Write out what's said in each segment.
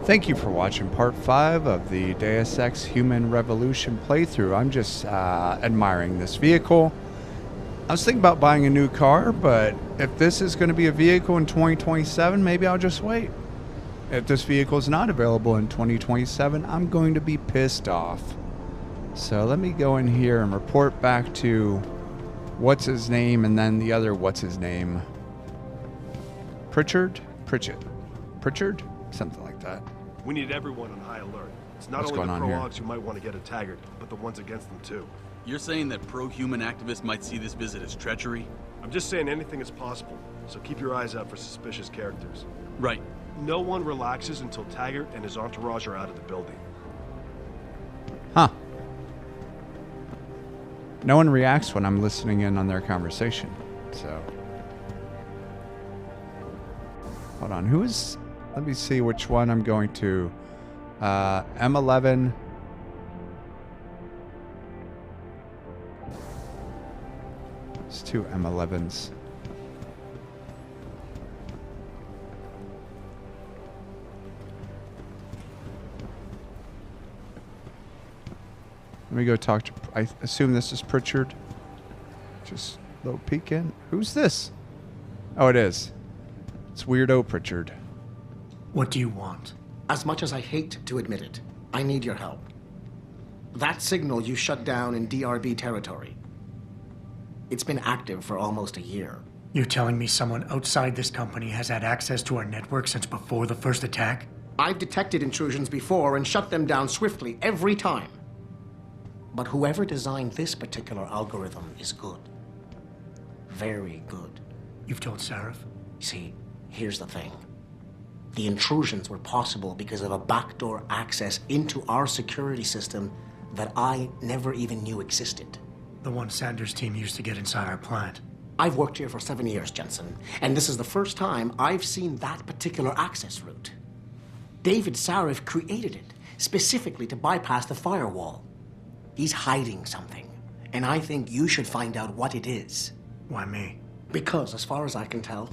Thank you for watching part 5 of the Deus Ex Human Revolution playthrough. I'm just admiring this vehicle. I was thinking about buying a new car, but if this is going to be a vehicle in 2027, maybe I'll just wait. If this vehicle is not available in 2027, I'm going to be pissed off. So let me go in here and report back to what's his name and then the other what's his name. Pritchard? Pritchard? Something like that. We need everyone on high alert. It's not only the pro-hogs who might want to get a Taggart, but the ones against them too. You're saying that pro-human activists might see this visit as treachery? I'm just saying anything is possible, so keep your eyes out for suspicious characters. Right. No one relaxes until Taggart and his entourage are out of the building. Huh. No one reacts when I'm listening in on their conversation, so... Hold on, who is... Let me see which one I'm going to. M11. It's two M11s. Let me go talk to... I assume this is Pritchard. Just a little peek in. Who's this? Oh, it is. It's Weirdo Pritchard. What do you want? As much as I hate to admit it, I need your help. That signal you shut down in DRB territory. It's been active for almost a year. You're telling me someone outside this company has had access to our network since before the first attack? I've detected intrusions before and shut them down swiftly every time. But whoever designed this particular algorithm is good. Very good. You've told Sarif? See, here's the thing. The intrusions were possible because of a backdoor access into our security system that I never even knew existed. The one Sanders' team used to get inside our plant. I've worked here for 7 years, Jensen, and this is the first time I've seen that particular access route. David Sarif created it specifically to bypass the firewall. He's hiding something, and I think you should find out what it is. Why me? Because, as far as I can tell,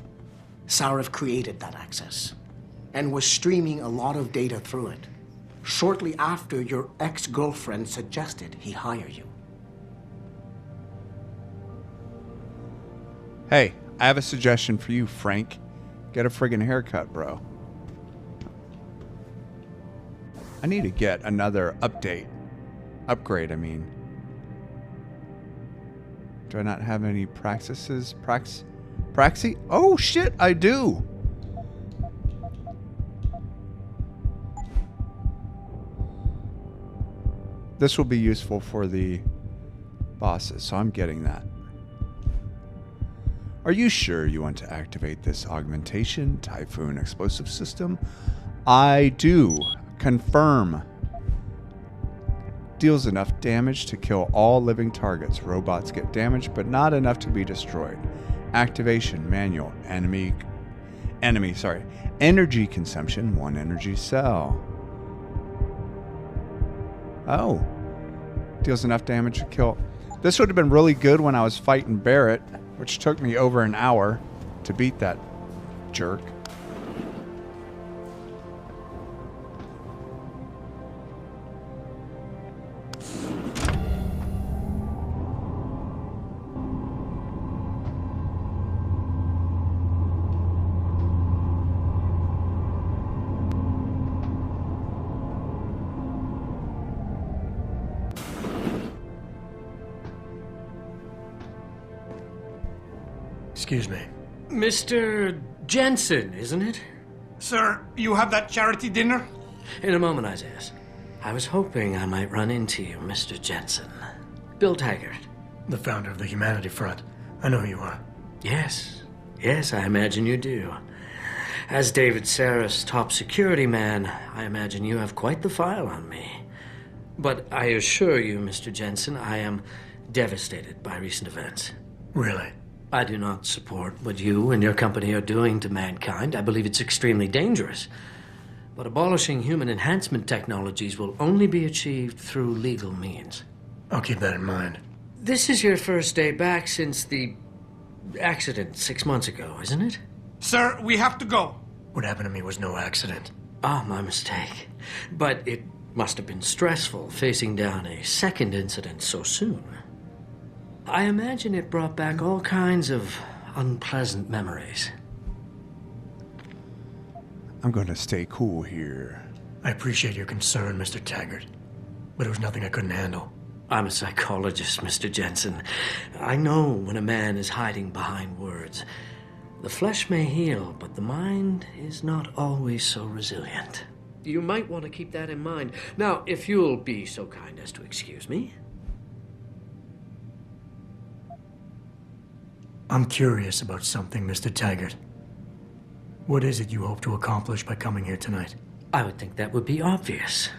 Sarif created that access and was streaming a lot of data through it shortly after your ex-girlfriend suggested he hire you. Hey, I have a suggestion for you, Frank. Get a friggin' haircut, bro. I need to get another upgrade, I mean. Do I not have any praxises? Praxi? Oh shit, I do! This will be useful for the bosses, so I'm getting that. Are you sure you want to activate this augmentation Typhoon explosive system? I do. Confirm. Deals enough damage to kill all living targets. Robots get damaged, but not enough to be destroyed. Activation manual. Energy consumption, 1 energy cell. Oh. Deals enough damage to kill. This would have been really good when I was fighting Barrett, which took me over an hour to beat that jerk. Excuse me. Mr. Jensen, isn't it? Sir, you have that charity dinner? In a moment, Isaiah. I was hoping I might run into you, Mr. Jensen. Bill Taggart. The founder of the Humanity Front. I know who you are. Yes, I imagine you do. As David Sarif's top security man, I imagine you have quite the file on me. But I assure you, Mr. Jensen, I am devastated by recent events. Really? I do not support what you and your company are doing to mankind. I believe it's extremely dangerous. But abolishing human enhancement technologies will only be achieved through legal means. I'll keep that in mind. This is your first day back since the accident 6 months ago, isn't it? Sir, we have to go. What happened to me was no accident. Ah, my mistake. But it must have been stressful facing down a second incident so soon. I imagine it brought back all kinds of unpleasant memories. I'm going to stay cool here. I appreciate your concern, Mr. Taggart, but it was nothing I couldn't handle. I'm a psychologist, Mr. Jensen. I know when a man is hiding behind words. The flesh may heal, but the mind is not always so resilient. You might want to keep that in mind. Now, if you'll be so kind as to excuse me. I'm curious about something, Mr. Taggart. What is it you hope to accomplish by coming here tonight? I would think that would be obvious.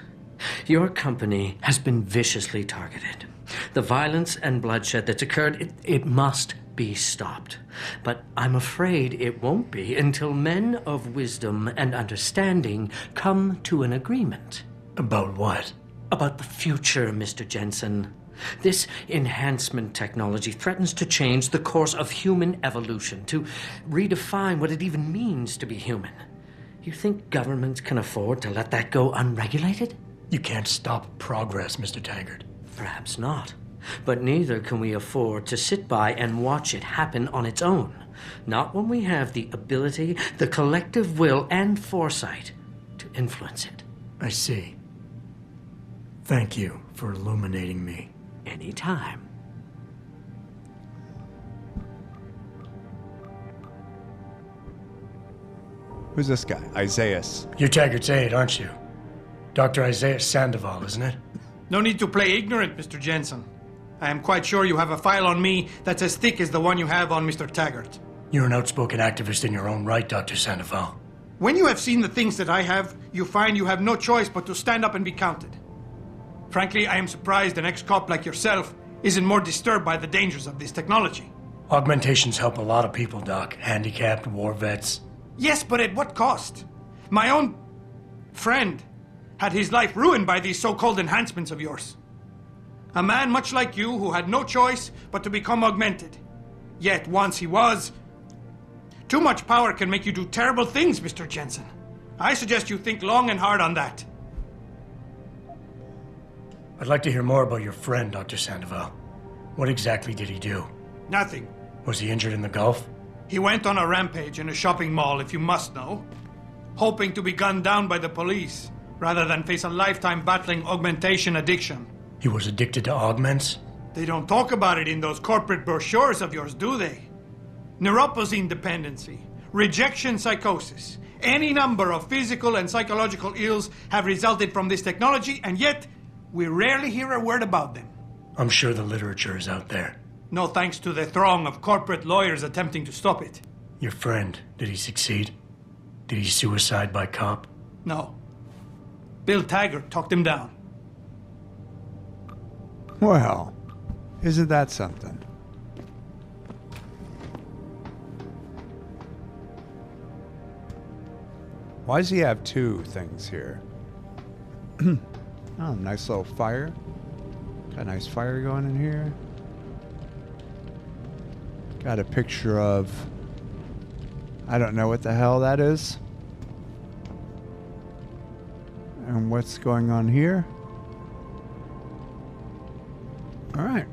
Your company has been viciously targeted. The violence and bloodshed that's occurred, it must be stopped. But I'm afraid it won't be until men of wisdom and understanding come to an agreement. About what? About the future, Mr. Jensen. This enhancement technology threatens to change the course of human evolution, to redefine what it even means to be human. You think governments can afford to let that go unregulated? You can't stop progress, Mr. Taggart. Perhaps not. But neither can we afford to sit by and watch it happen on its own. Not when we have the ability, the collective will, and foresight to influence it. I see. Thank you for illuminating me. Anytime. Who's this guy? Isaiah. You're Taggart's aide, aren't you? Dr. Isaiah Sandoval, isn't it? No need to play ignorant, Mr. Jensen. I am quite sure you have a file on me that's as thick as the one you have on Mr. Taggart. You're an outspoken activist in your own right, Dr. Sandoval. When you have seen the things that I have, you find you have no choice but to stand up and be counted. Frankly, I am surprised an ex-cop like yourself isn't more disturbed by the dangers of this technology. Augmentations help a lot of people, Doc. Handicapped, war vets. Yes, but at what cost? My own friend had his life ruined by these so-called enhancements of yours. A man much like you who had no choice but to become augmented. Yet once he was... Too much power can make you do terrible things, Mr. Jensen. I suggest you think long and hard on that. I'd like to hear more about your friend, Dr. Sandoval. What exactly did he do? Nothing. Was he injured in the Gulf? He went on a rampage in a shopping mall, if you must know, hoping to be gunned down by the police, rather than face a lifetime battling augmentation addiction. He was addicted to augments? They don't talk about it in those corporate brochures of yours, do they? Neuroposine dependency, rejection psychosis, any number of physical and psychological ills have resulted from this technology, and yet we rarely hear a word about them. I'm sure the literature is out there. No thanks to the throng of corporate lawyers attempting to stop it. Your friend, did he succeed? Did he suicide by cop? No. Bill Taggart talked him down. Well, isn't that something? Why does he have two things here? Oh, nice little fire. Got a nice fire going in here. Got a picture of... I don't know what the hell that is. And what's going on here? All right.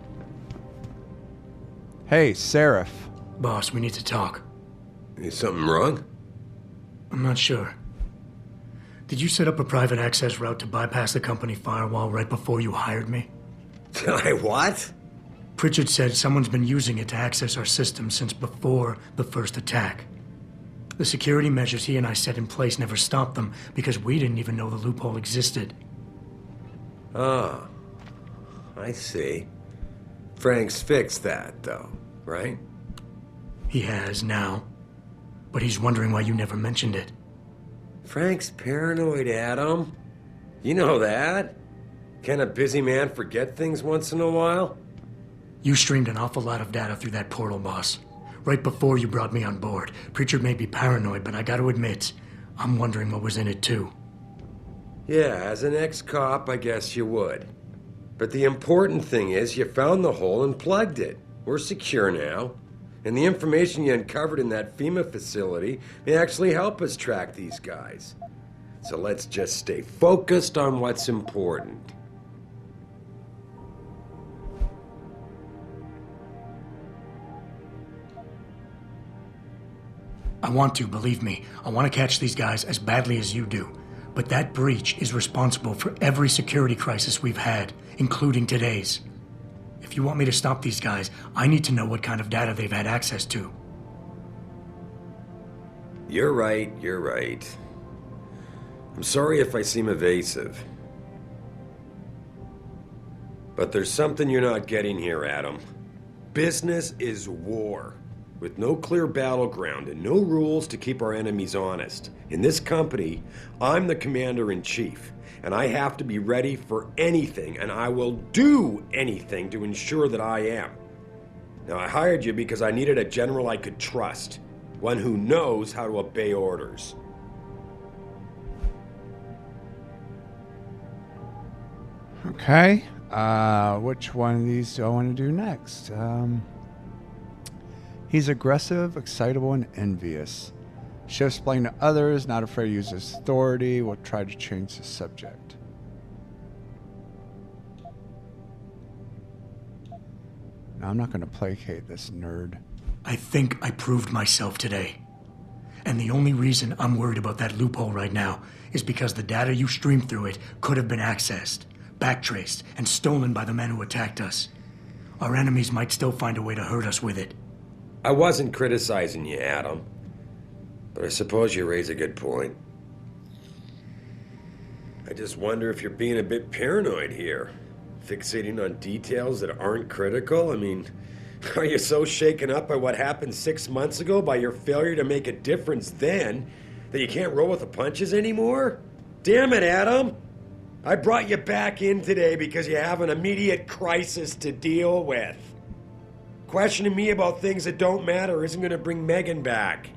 Hey, Seraph. Boss, we need to talk. Is something wrong? I'm not sure. Did you set up a private access route to bypass the company firewall right before you hired me? I what? Pritchard said someone's been using it to access our system since before the first attack. The security measures he and I set in place never stopped them because we didn't even know the loophole existed. Oh, I see. Frank's fixed that, though, right? He has now, but he's wondering why you never mentioned it. Frank's paranoid, Adam. You know that. Can a busy man forget things once in a while? You streamed an awful lot of data through that portal, boss. Right before you brought me on board. Pritchard may be paranoid, but I gotta admit, I'm wondering what was in it too. Yeah, as an ex-cop, I guess you would. But the important thing is you found the hole and plugged it. We're secure now. And the information you uncovered in that FEMA facility may actually help us track these guys. So let's just stay focused on what's important. I want to, believe me. I want to catch these guys as badly as you do. But that breach is responsible for every security crisis we've had, including today's. If you want me to stop these guys, I need to know what kind of data they've had access to. You're right, you're right. I'm sorry if I seem evasive. But there's something you're not getting here, Adam. Business is war, with no clear battleground and no rules to keep our enemies honest. In this company, I'm the commander-in-chief, and I have to be ready for anything, and I will do anything to ensure that I am. Now, I hired you because I needed a general I could trust, one who knows how to obey orders. Okay, which one of these do I want to do next? He's aggressive, excitable, and envious. Shifts blame to others, not afraid to use his authority, will try to change the subject. No, I'm not going to placate this nerd. I think I proved myself today. And the only reason I'm worried about that loophole right now is because the data you streamed through it could have been accessed, backtraced, and stolen by the men who attacked us. Our enemies might still find a way to hurt us with it. I wasn't criticizing you, Adam. But I suppose you raise a good point. I just wonder if you're being a bit paranoid here. Fixating on details that aren't critical? I mean, are you so shaken up by what happened 6 months ago, by your failure to make a difference then, that you can't roll with the punches anymore? Damn it, Adam! I brought you back in today because you have an immediate crisis to deal with. Questioning me about things that don't matter isn't going to bring Megan back.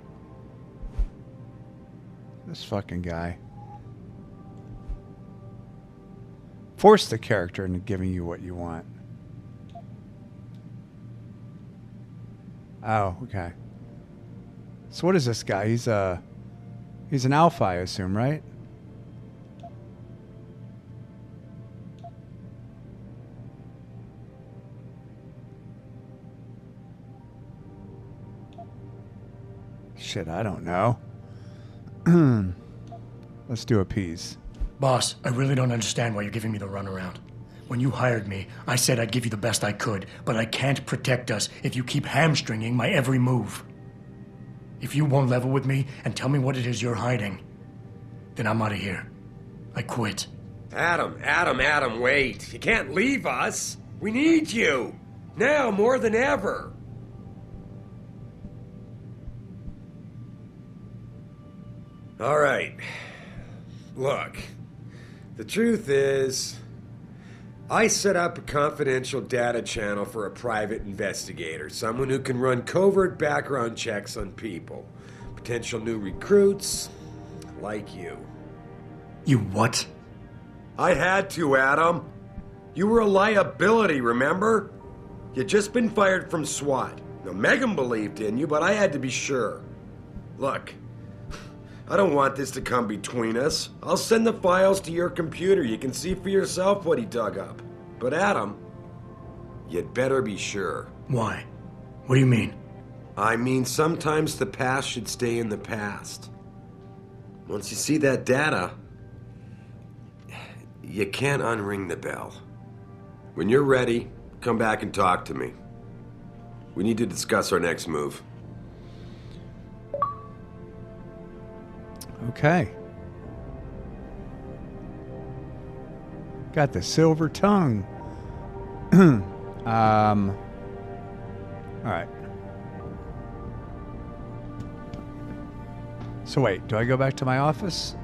This fucking guy. Force the character into giving you what you want. Oh, okay. So what is this guy? He's an alpha, I assume, right? Shit, I don't know. Let's do a piece. Boss, I really don't understand why you're giving me the runaround. When you hired me, I said I'd give you the best I could, but I can't protect us if you keep hamstringing my every move. If you won't level with me and tell me what it is you're hiding, then I'm out of here. I quit. Adam, wait. You can't leave us. We need you. Now more than ever. All right. Look, the truth is, I set up a confidential data channel for a private investigator, someone who can run covert background checks on people, potential new recruits, like you. You what? I had to, Adam. You were a liability, remember? You'd just been fired from SWAT. Now, Megan believed in you, but I had to be sure. Look, I don't want this to come between us. I'll send the files to your computer. You can see for yourself what he dug up. But Adam, you'd better be sure. Why? What do you mean? I mean, sometimes the past should stay in the past. Once you see that data, you can't unring the bell. When you're ready, come back and talk to me. We need to discuss our next move. Okay. Got the silver tongue. All right. So wait, do I go back to my office?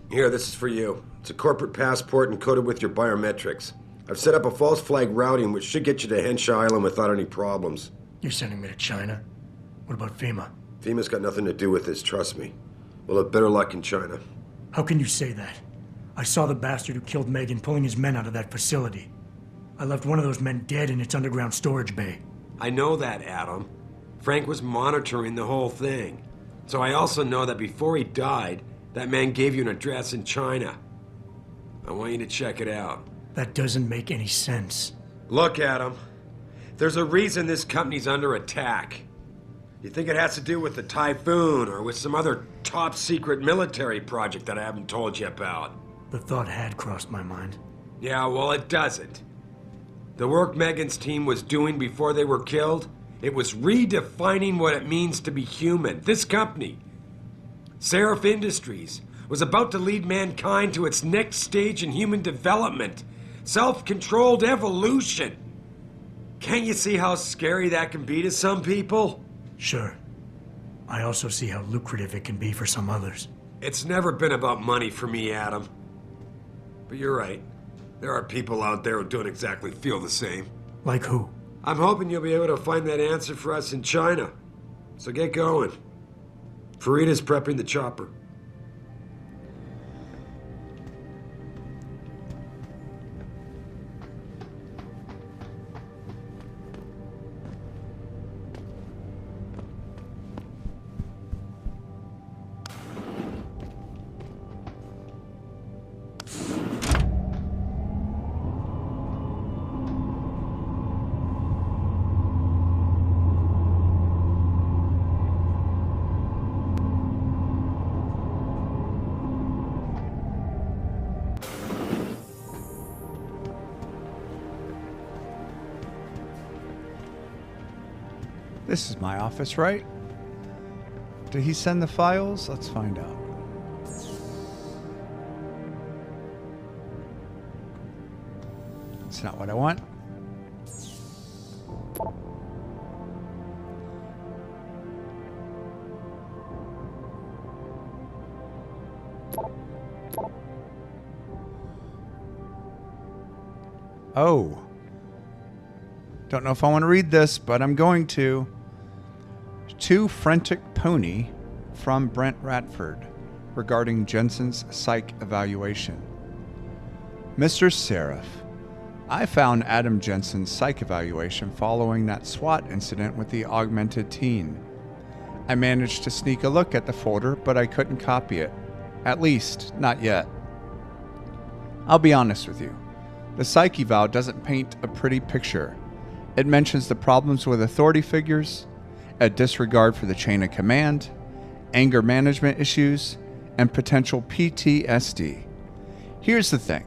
Here, this is for you. It's a corporate passport encoded with your biometrics. I've set up a false flag routing which should get you to Henshaw Island without any problems. You're sending me to China? What about FEMA? FEMA's got nothing to do with this, trust me. We'll have better luck in China. How can you say that? I saw the bastard who killed Megan pulling his men out of that facility. I left one of those men dead in its underground storage bay. I know that, Adam. Frank was monitoring the whole thing. So I also know that before he died, that man gave you an address in China. I want you to check it out. That doesn't make any sense. Look, Adam. There's a reason this company's under attack. You think it has to do with the Typhoon or with some other top-secret military project that I haven't told you about? The thought had crossed my mind. Yeah, well, it doesn't. The work Megan's team was doing before they were killed, it was redefining what it means to be human. This company, Seraph Industries, was about to lead mankind to its next stage in human development. Self-controlled evolution. Can't you see how scary that can be to some people? Sure. I also see how lucrative it can be for some others. It's never been about money for me, Adam. But you're right. There are people out there who don't exactly feel the same. Like who? I'm hoping you'll be able to find that answer for us in China. So get going. Farida's prepping the chopper. This is my office, right? Did he send the files? Let's find out. It's not what I want. Oh. Don't know if I want to read this, but I'm going to. To Frantic Pony from Brent Radford regarding Jensen's psych evaluation. Mr. Seraph, I found Adam Jensen's psych evaluation following that SWAT incident with the augmented teen. I managed to sneak a look at the folder, but I couldn't copy it. At least, not yet. I'll be honest with you. The psych eval doesn't paint a pretty picture. It mentions the problems with authority figures, a disregard for the chain of command, anger management issues, and potential PTSD. Here's the thing.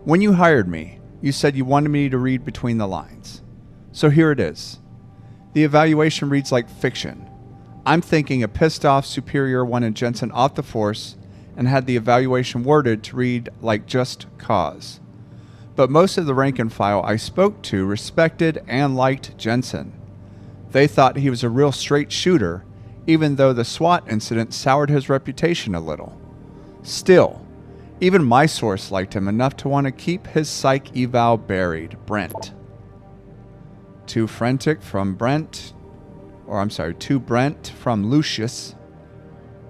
When you hired me, you said you wanted me to read between the lines. So here it is. The evaluation reads like fiction. I'm thinking a pissed off superior wanted Jensen off the force and had the evaluation worded to read like just cause. But most of the rank and file I spoke to respected and liked Jensen. They thought he was a real straight shooter, even though the SWAT incident soured his reputation a little. Still, even my source liked him enough to want to keep his psych eval buried. Brent. To Brent from Lucius.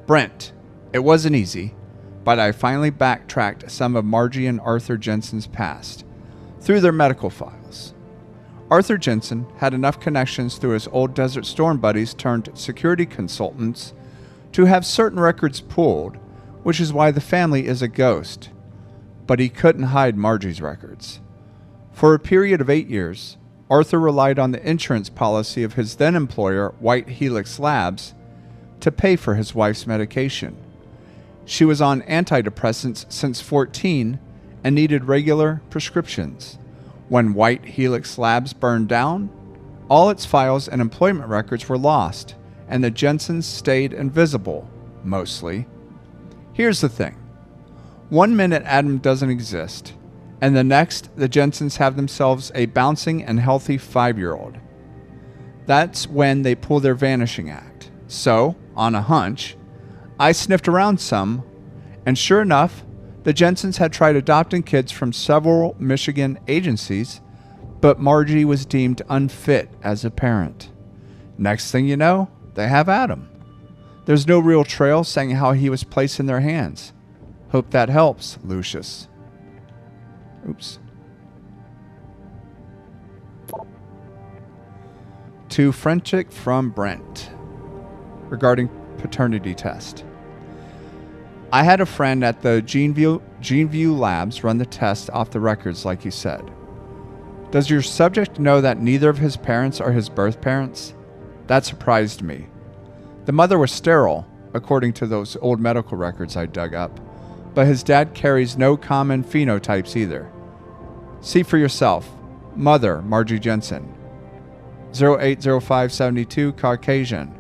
Brent, it wasn't easy, but I finally backtracked some of Margie and Arthur Jensen's past through their medical files. Arthur Jensen had enough connections through his old Desert Storm buddies turned security consultants to have certain records pulled, which is why the family is a ghost. But he couldn't hide Margie's records. For a period of 8 years, Arthur relied on the insurance policy of his then employer, White Helix Labs, to pay for his wife's medication. She was on antidepressants since 14 and needed regular prescriptions. When White Helix Labs burned down, all its files and employment records were lost, and the Jensens stayed invisible, mostly. Here's the thing. 1 minute Adam doesn't exist, and the next the Jensens have themselves a bouncing and healthy 5-year-old. That's when they pull their vanishing act. So, on a hunch, I sniffed around some, and sure enough, the Jensens had tried adopting kids from several Michigan agencies, but Margie was deemed unfit as a parent. Next thing you know, they have Adam. There's no real trail saying how he was placed in their hands. Hope that helps, Lucius. Oops. To Frenchick from Brent regarding paternity test. I had a friend at the GeneView Labs run the test off the records like you said. Does your subject know that neither of his parents are his birth parents? That surprised me. The mother was sterile, according to those old medical records I dug up, but his dad carries no common phenotypes either. See for yourself. Mother, Margie Jensen. 080572, Caucasian.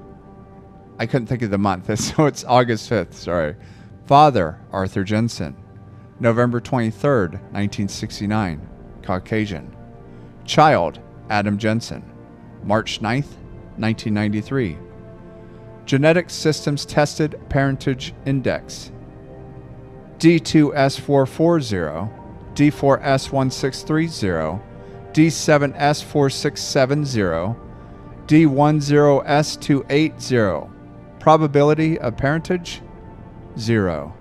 I couldn't think of the month, so it's August 5th, sorry. Father, Arthur Jensen. November 23rd, 1969, Caucasian. Child, Adam Jensen. March 9th, 1993. Genetic Systems Tested Parentage Index. D2S440, D4S1630, D7S4670, D10S280. Probability of parentage? 0.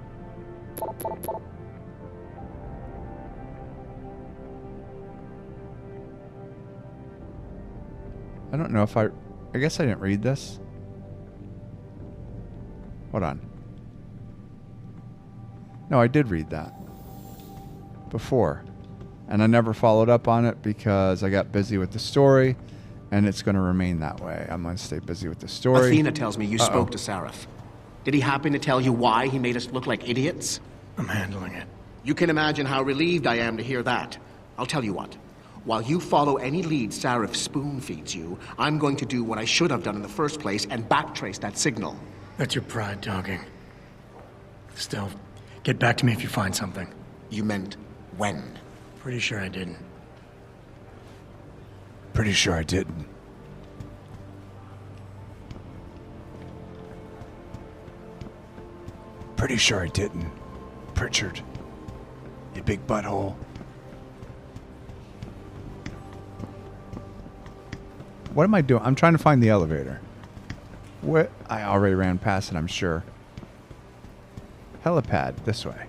I don't know if I guess I didn't read this. Hold on. No, I did read that before. And I never followed up on it because I got busy with the story, and it's going to remain that way. I'm going to stay busy with the story. Athena tells me you spoke to Sarif. Did he happen to tell you why he made us look like idiots? I'm handling it. You can imagine how relieved I am to hear that. I'll tell you what. While you follow any lead Sarif spoon-feeds you, I'm going to do what I should have done in the first place and backtrace that signal. That's your pride talking. Still, get back to me if you find something. You meant when? Pretty sure I didn't. Pretty sure I didn't. Pretty sure I didn't. Pritchard. You big butthole. What am I doing? I'm trying to find the elevator. What? I already ran past it, I'm sure. Helipad, this way.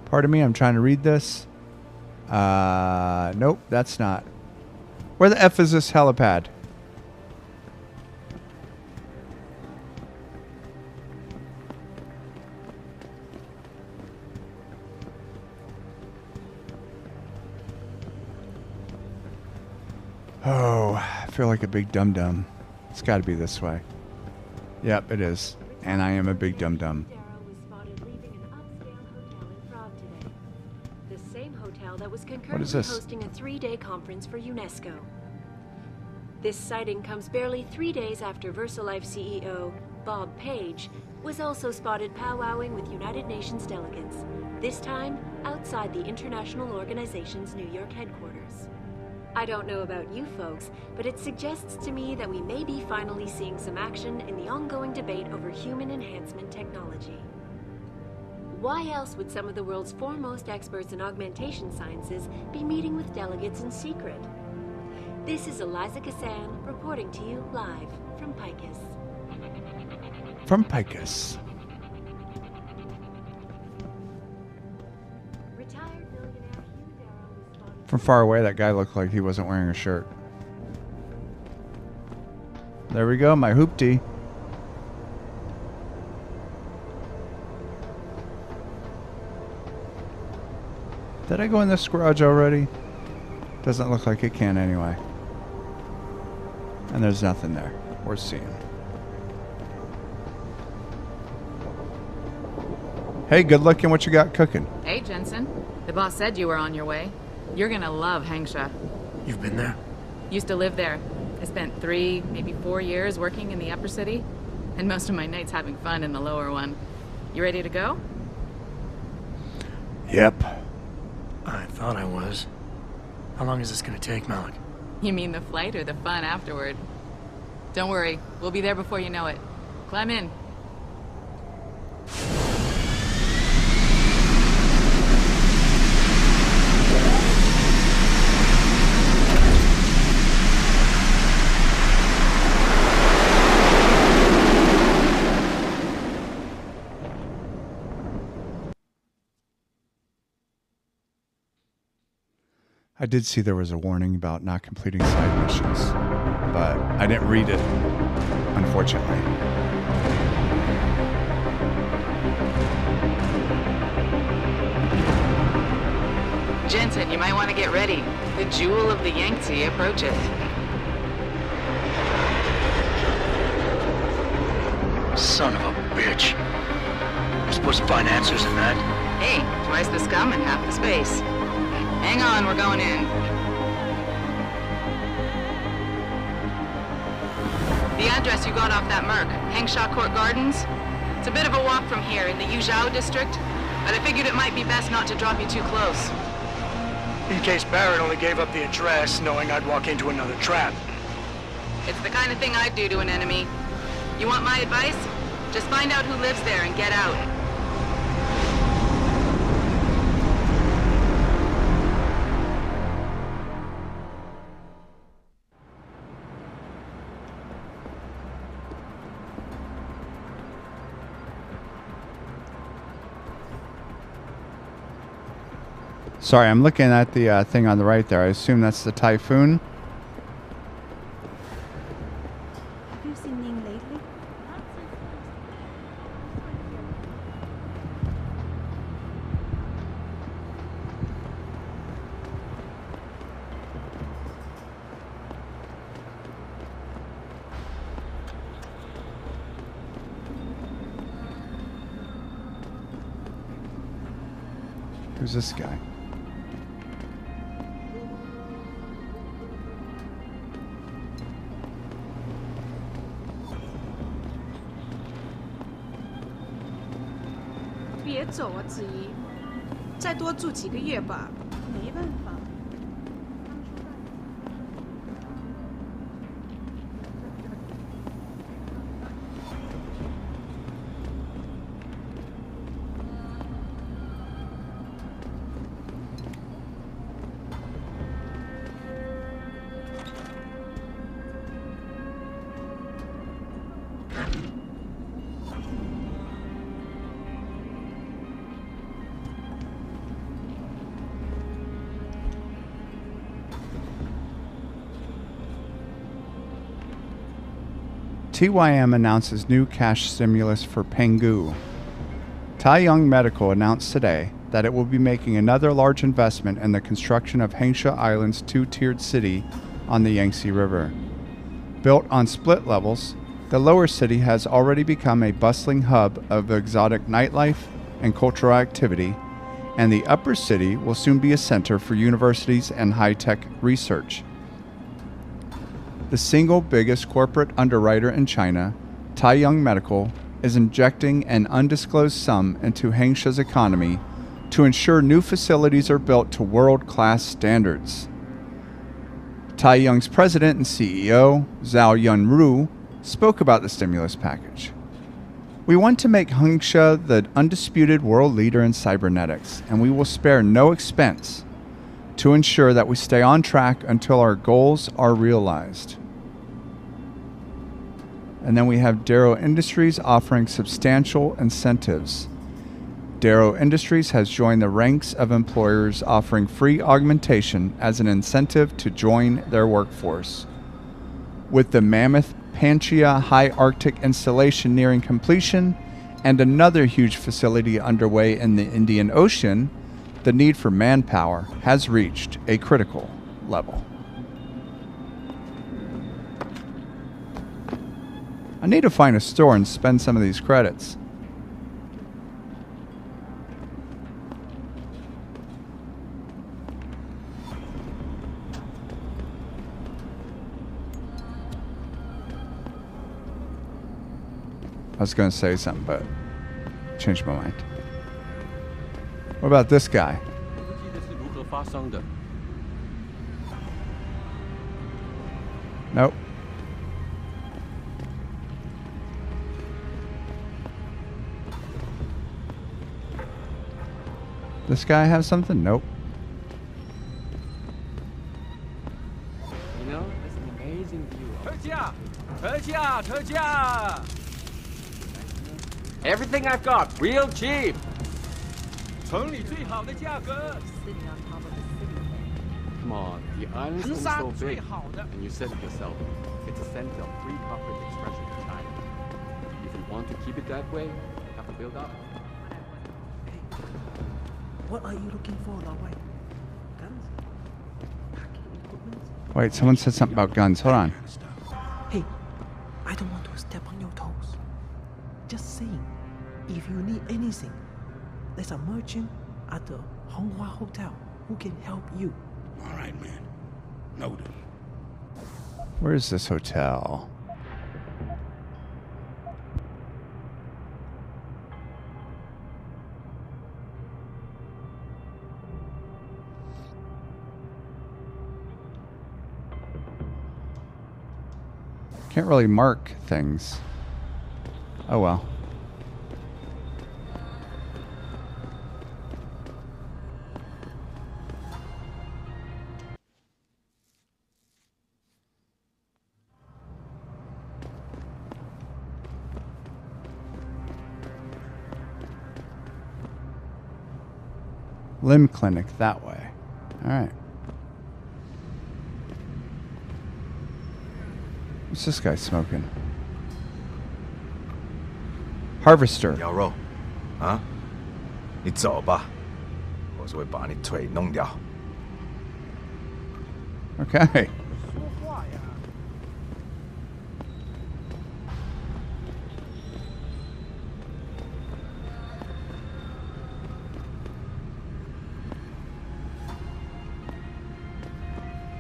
Pardon me, I'm trying to read this. Nope, that's not. Where the F is this helipad? Oh, I feel like a big dum-dum. It's got to be this way. Yep, it is. And I am a big dum-dum. What is this? Hosting a 3-day conference for UNESCO. This sighting comes barely 3 days after VersaLife CEO Bob Page was also spotted powwowing with United Nations delegates, this time outside the international organization's New York headquarters. I don't know about you folks, but it suggests to me that we may be finally seeing some action in the ongoing debate over human enhancement technology. Why else would some of the world's foremost experts in augmentation sciences be meeting with delegates in secret? This is Eliza Kassan reporting to you live from Picus. From Picus. Retired millionaire Hugh Darrow was spotted. From far away, that guy looked like he wasn't wearing a shirt. There we go, my hoopty. Did I go in this garage already? Doesn't look like it can anyway. And there's nothing there worth seeing. Hey, good looking. What you got cooking? Hey, Jensen. The boss said you were on your way. You're gonna love Hangsha. You've been there? Used to live there. I spent 3, maybe 4 years working in the upper city, and most of my nights having fun in the lower one. You ready to go? Yep. I thought I was. How long is this gonna take, Malik? You mean the flight or the fun afterward? Don't worry, we'll be there before you know it. Climb in. I did see there was a warning about not completing side missions, but I didn't read it, unfortunately. Jensen, you might want to get ready. The Jewel of the Yangtze approaches. Son of a bitch. We're supposed to find answers in that. Hey, twice the scum and half the space. Hang on, we're going in. The address you got off that Merc, Hengsha Court Gardens. It's a bit of a walk from here in the Yuzhou district, but I figured it might be best not to drop you too close. In case Barrett only gave up the address, knowing I'd walk into another trap. It's the kind of thing I'd do to an enemy. You want my advice? Just find out who lives there and get out. Sorry, I'm looking at the thing on the right there. I assume that's the Typhoon. Have you seen Ning lately? Who's this guy?别走啊，子怡，再多住几个月吧。没办法。TYM announces new cash stimulus for Penghu. Taiyang Medical announced today that it will be making another large investment in the construction of Hengsha Island's two-tiered city on the Yangtze River. Built on split levels, the lower city has already become a bustling hub of exotic nightlife and cultural activity, and the upper city will soon be a center for universities and high-tech research. The single biggest corporate underwriter in China, Taiyang Medical, is injecting an undisclosed sum into Hengsha's economy to ensure new facilities are built to world-class standards. Taiyang's president and CEO, Zhao Yunru, spoke about the stimulus package. We want to make Hengsha the undisputed world leader in cybernetics, and we will spare no expense to ensure that we stay on track until our goals are realized. And then we have Darrow Industries offering substantial incentives. Darrow Industries has joined the ranks of employers offering free augmentation as an incentive to join their workforce. With the mammoth Pangaea High Arctic installation nearing completion and another huge facility underway in the Indian Ocean, the need for manpower has reached a critical level. I need to find a store and spend some of these credits. I was going to say something, but changed my mind. What about this guy? Nope. This guy have something? Nope. You know, it's an amazing view. Everything I've got, real cheap. Come on, the island's only so big. And you said it yourself. It's a center of free copper extraction in China. If you want to keep it that way, you have to build up. What are you looking for, Lawai? Guns? Packing equipment? Wait, someone said something about guns. Hold on. Hey, I don't want to step on your toes. Just saying, if you need anything, there's a merchant at the Honghua Hotel who can help you. All right, man. Noted. Where is this hotel? Can't really mark things. Oh well. Limb clinic that way. All right. What's this guy smoking? Harvester. 羊肉，啊，你走吧，我是会把你腿弄掉。Okay.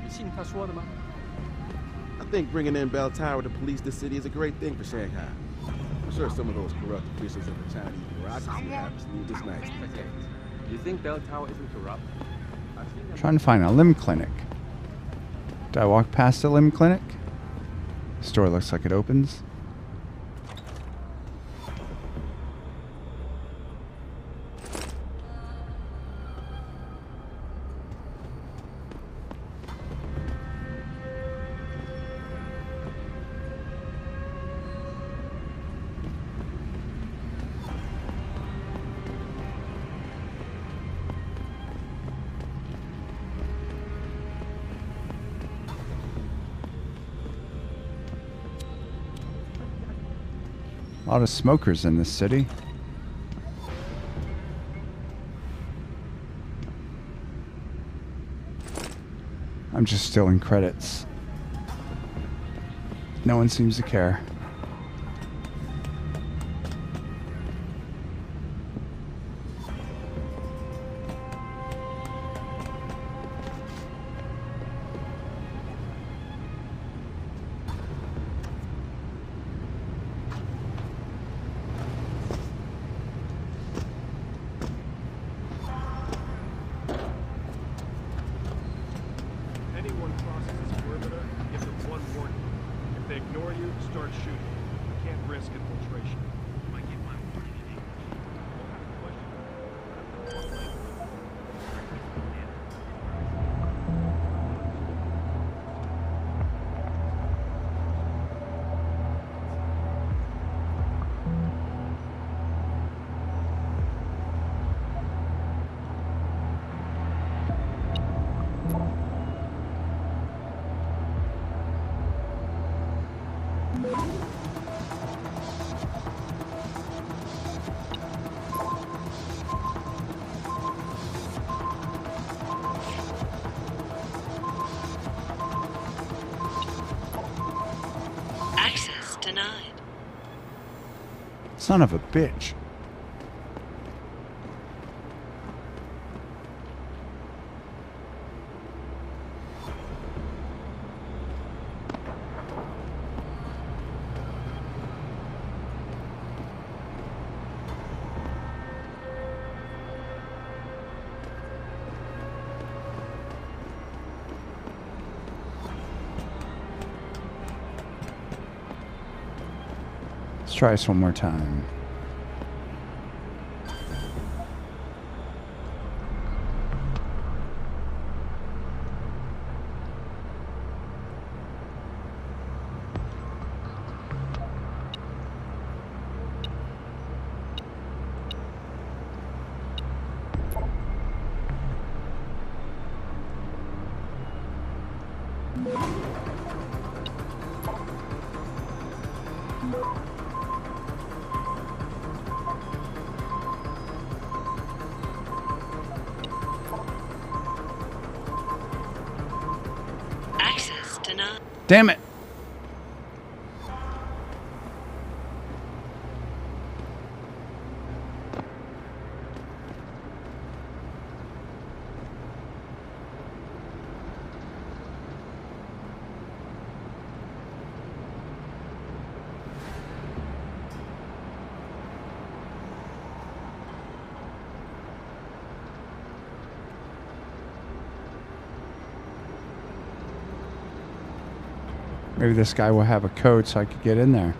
你信他说的吗？ I think bringing in Bell Tower to police the city is a great thing for Shanghai. I'm sure some of those corrupt officials in the Chinese bureaucracy have to leave this night. You think Bell Tower isn't corrupt? Trying to find a limb clinic. Do I walk past a limb clinic? Store looks like it opens. A lot of smokers in this city. I'm just stealing credits. No one seems to care. Access denied. Son of a bitch. Let's try this one more time. Damn it. Maybe this guy will have a code so I could get in there.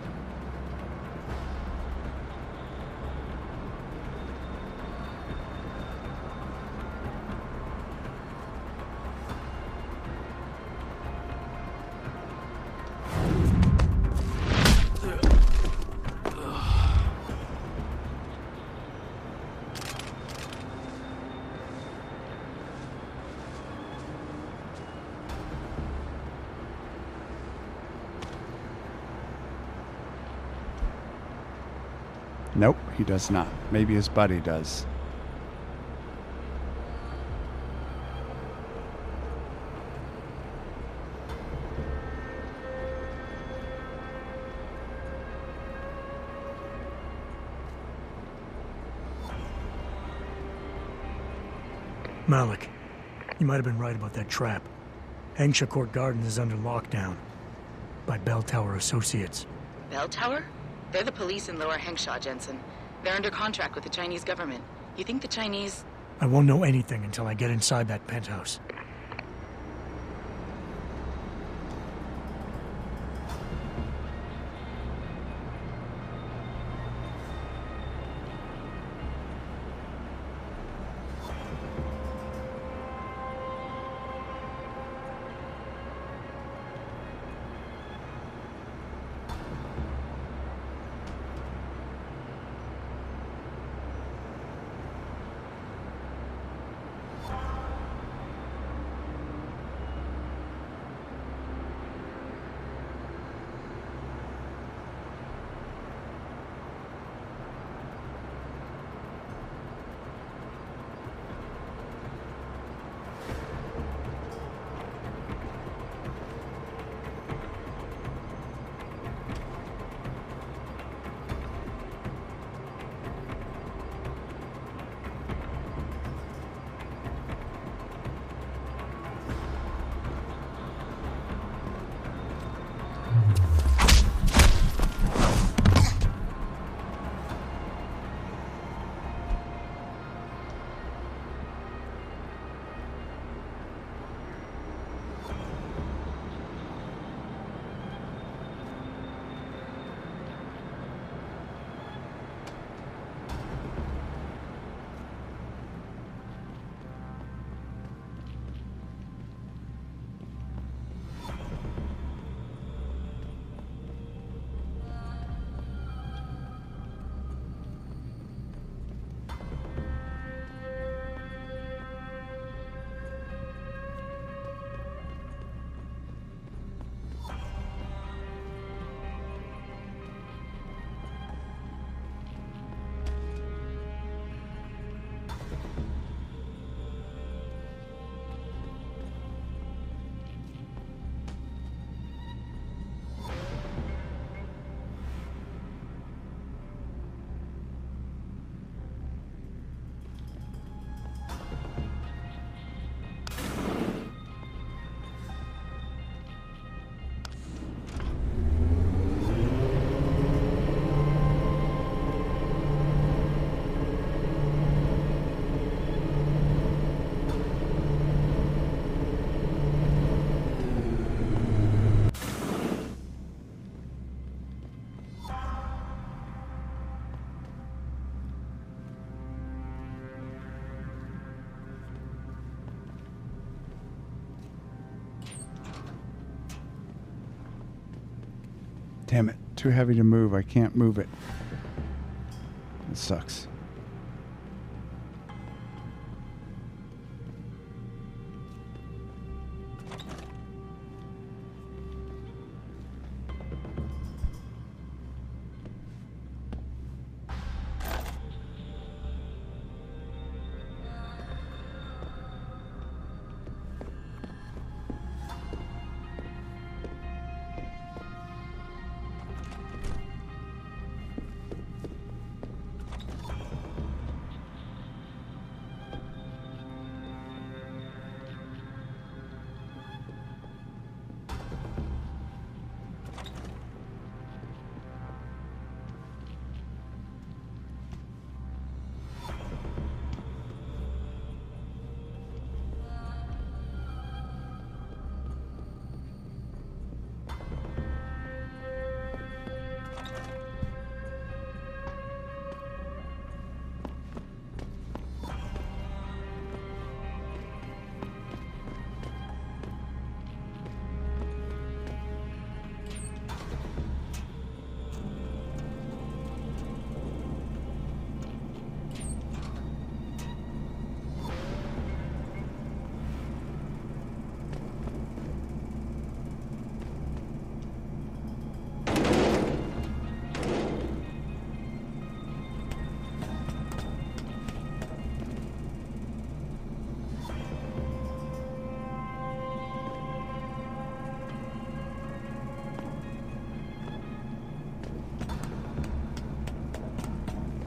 Nope, he does not. Maybe his buddy does. Malik, you might have been right about that trap. Hengsha Court Gardens is under lockdown by Bell Tower Associates. Bell Tower? They're the police in Lower Hengsha, Jensen. They're under contract with the Chinese government. You think the Chinese... I won't know anything until I get inside that penthouse. Damn it. Too heavy to move. I can't move it. It sucks.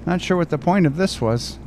Not sure what the point of this was.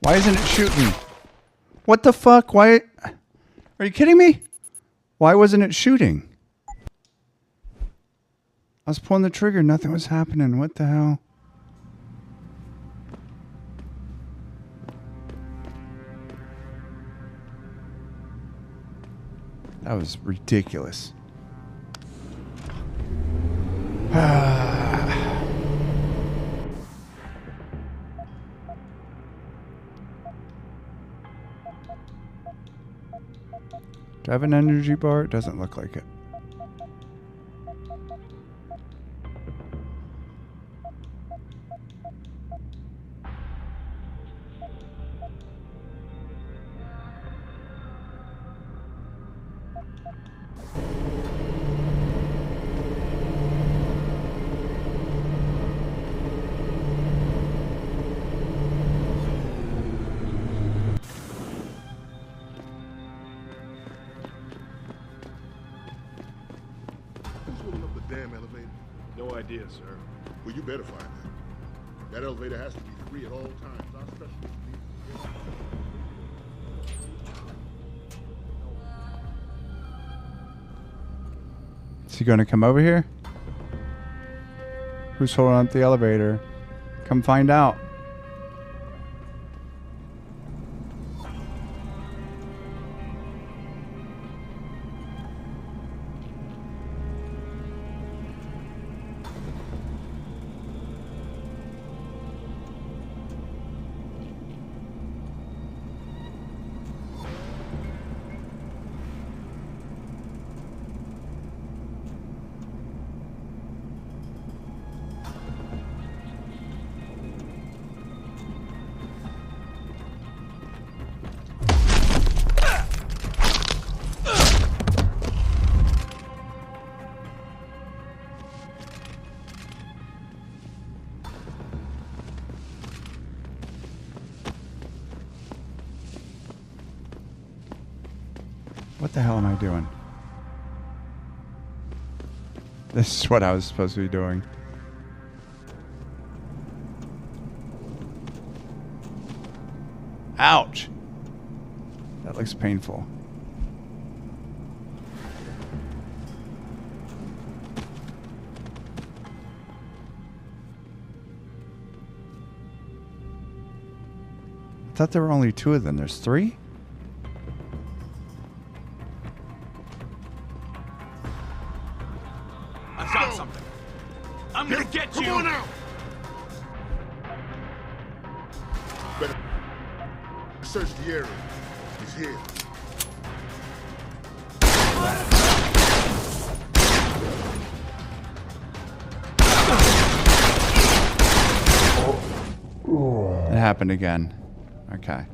Why isn't it shooting? What the fuck? Why? Are you kidding me? Why wasn't it shooting? I was pulling the trigger. Nothing was happening. What the hell? That was ridiculous. Do I have an energy bar? It doesn't look like it. No idea, sir. Well, you better find out. That elevator has to be free at all times. Our specialists need to. Is he going to come over here? Who's holding up the elevator? Come find out. What the hell am I doing? This is what I was supposed to be doing. Ouch! That looks painful. I thought there were only two of them. There's three? I found something. I'm gonna get you. Come on now. Better search the area. He's here. It happened again. Okay.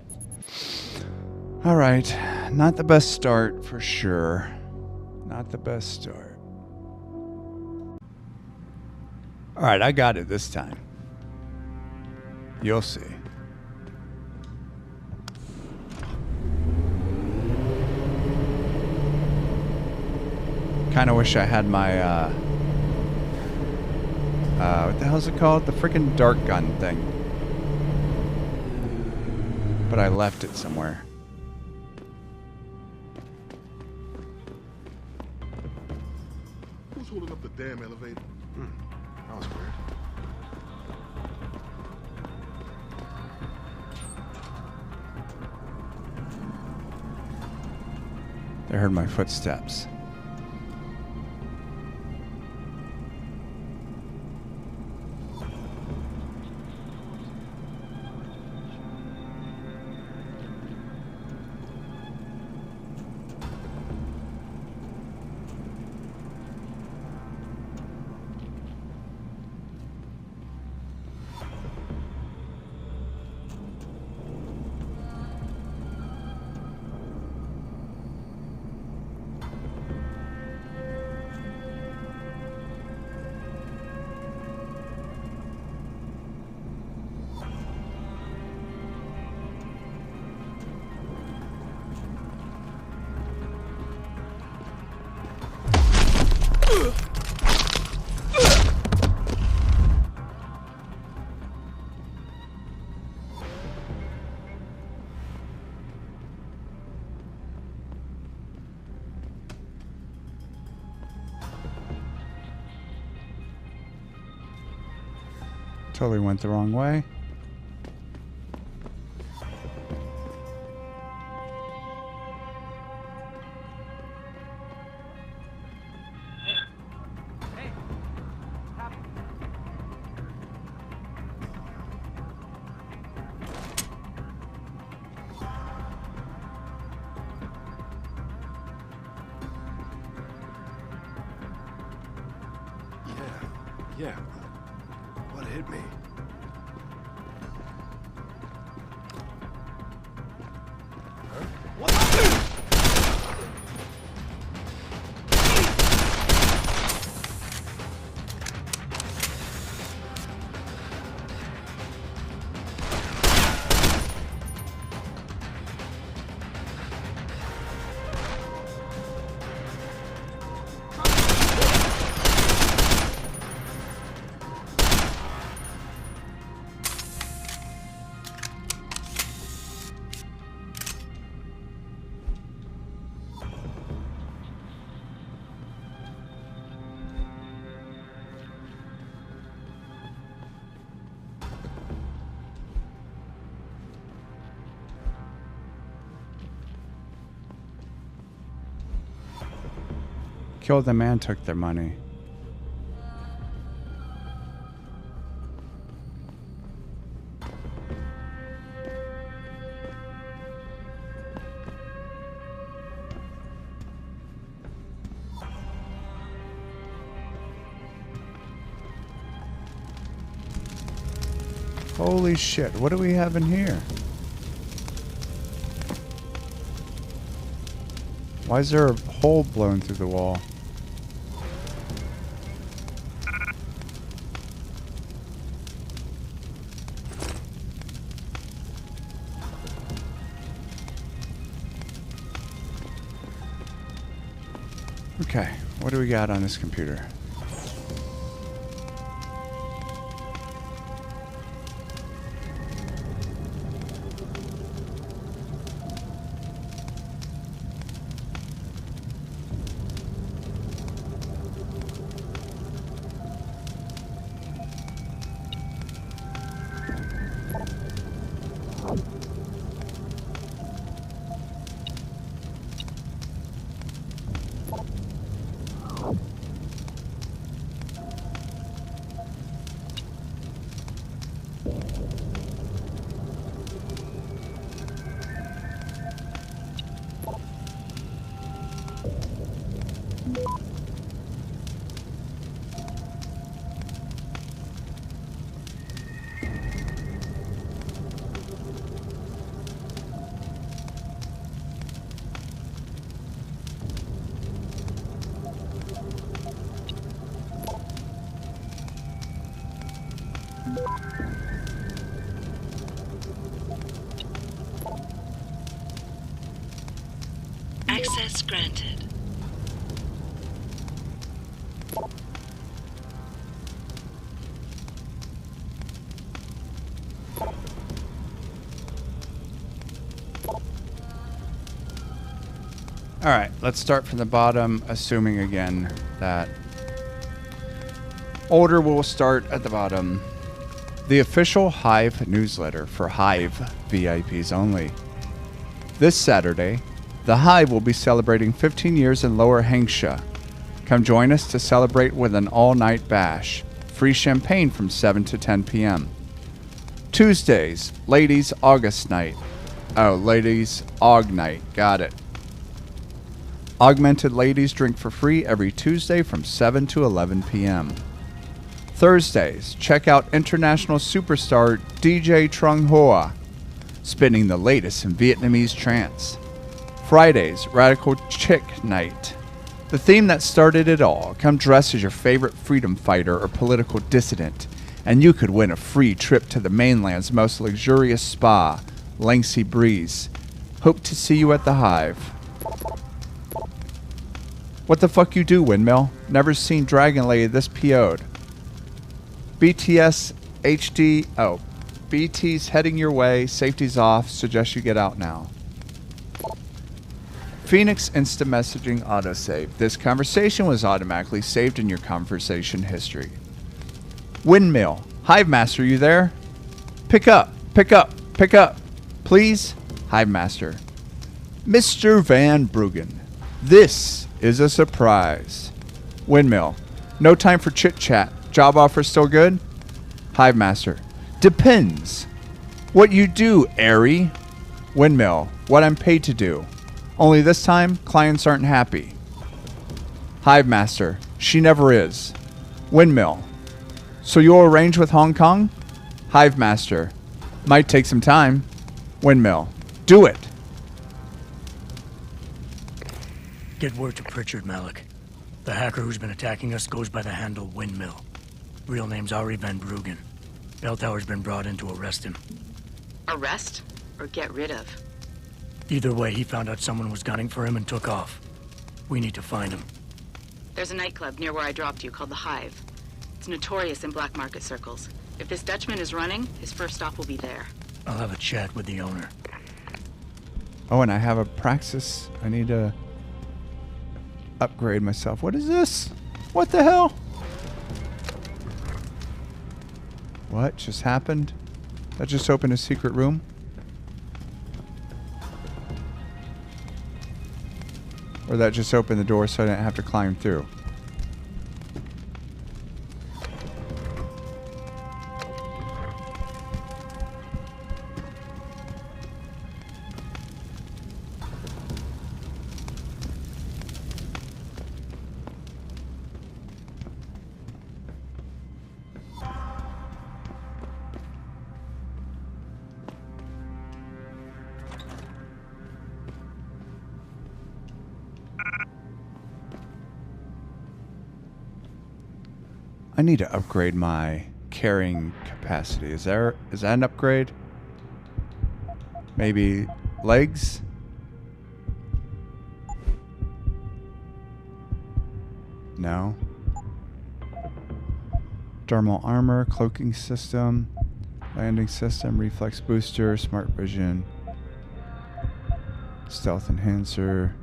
All right. Not the best start for sure. Not the best start. All right, I got it this time. You'll see. Kind of wish I had my What the hell's it called? The freaking dart gun thing. But I left it somewhere. Who's holding up the damn elevator? That was weird. They heard my footsteps. Totally went the wrong way. Yeah. What hit me? Killed them and took their money. Holy shit, what do we have in here? Why is there a hole blown through the wall? Okay, what do we got on this computer? Access granted. Alright, let's start from the bottom, assuming again that order will start at the bottom. The official Hive newsletter for Hive VIPs only. This Saturday, the Hive will be celebrating 15 years in Lower Hengsha. Come join us to celebrate with an all-night bash. Free champagne from 7 to 10 p.m. Tuesdays, Ladies August Night. Oh, Ladies Aug Night. Got it. Augmented ladies drink for free every Tuesday from 7 to 11 p.m. Thursdays, check out international superstar DJ Trung Hoa, spinning the latest in Vietnamese trance. Fridays, Radical Chick Night. The theme that started it all. Come dress as your favorite freedom fighter or political dissident, and you could win a free trip to the mainland's most luxurious spa, Langsy Breeze. Hope to see you at the Hive. What the fuck you do, Windmill? Never seen Dragon Lady this PO'd. BTS HD. Oh. BT's heading your way. Safety's off. Suggest you get out now. Phoenix Instant Messaging Autosave. This conversation was automatically saved in your conversation history. Windmill. Hive Master, you there? Pick up. Pick up. Pick up. Please? Hive Master. Mr. Van Bruggen. This is a surprise. Windmill. No time for chit-chat. Job offer still good? Hive Master. Depends. What you do, Airy. Windmill. What I'm paid to do. Only this time, clients aren't happy. Hive Master. She never is. Windmill. So you'll arrange with Hong Kong? Hive Master. Might take some time. Windmill. Do it. Get word to Pritchard, Malik. The hacker who's been attacking us goes by the handle Windmill. Real name's Ari Van Bruggen. Bell Tower's been brought in to arrest him. Arrest? Or get rid of? Either way, he found out someone was gunning for him and took off. We need to find him. There's a nightclub near where I dropped you called the Hive. It's notorious in black market circles. If this Dutchman is running, his first stop will be there. I'll have a chat with the owner. Oh, and I have a Praxis. I need to upgrade myself. What is this? What the hell? What just happened? That just opened a secret room? Or that just opened the door so I didn't have to climb through? I need to upgrade my carrying capacity. Is that an upgrade? Maybe legs? No. Dermal armor, cloaking system, landing system, reflex booster, smart vision, stealth enhancer.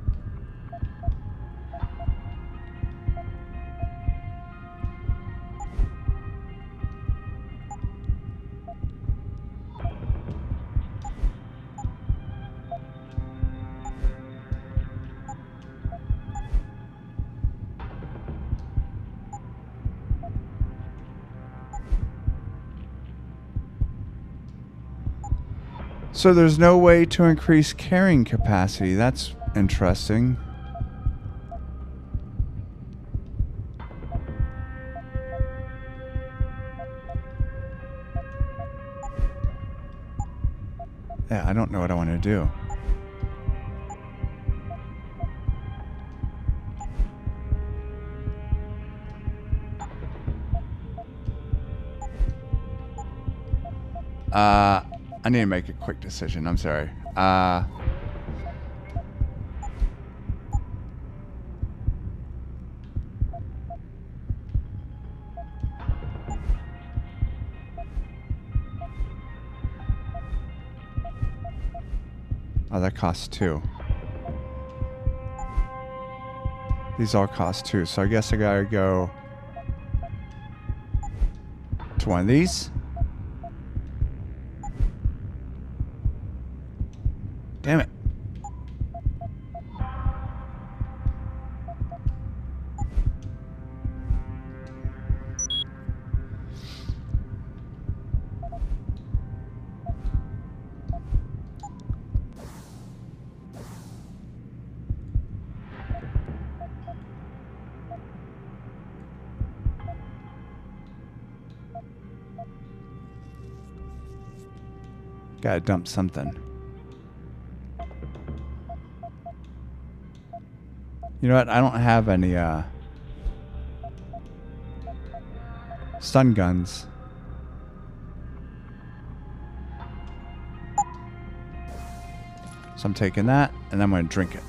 So there's no way to increase carrying capacity. That's interesting. Yeah, I don't know what I want to do. I need to make a quick decision. I'm sorry. Oh, that costs 2. These all cost 2, so I guess I gotta go to one of these. Damn it. Gotta dump something. You know what? I don't have any stun guns. So I'm taking that and I'm gonna drink it.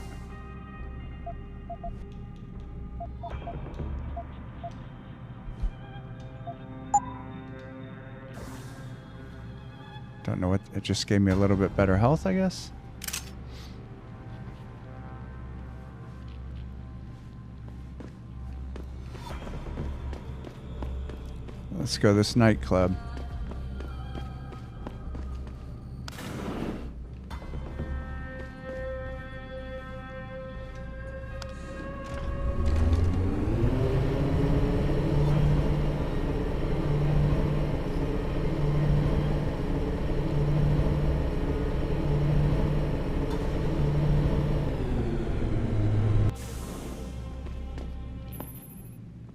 Don't know what, it just gave me a little bit better health, I guess. Let's go to this nightclub.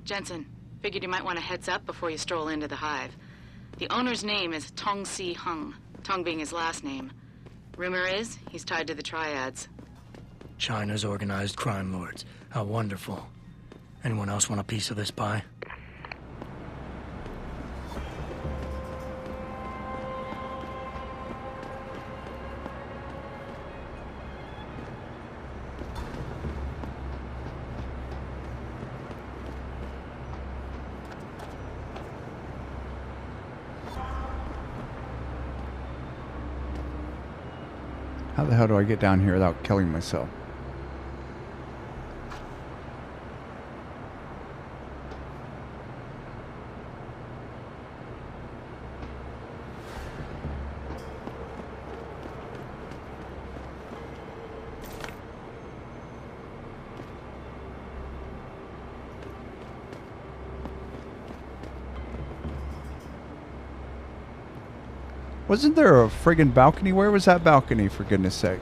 Jensen, figured you might want a heads up before you stroll into the hive. The owner's name is Tong Si Hung, Tong being his last name. Rumor is he's tied to the triads. China's organized crime lords. How wonderful. Anyone else want a piece of this pie? How the hell do I get down here without killing myself? Wasn't there a friggin' balcony? Where was that balcony, for goodness sake?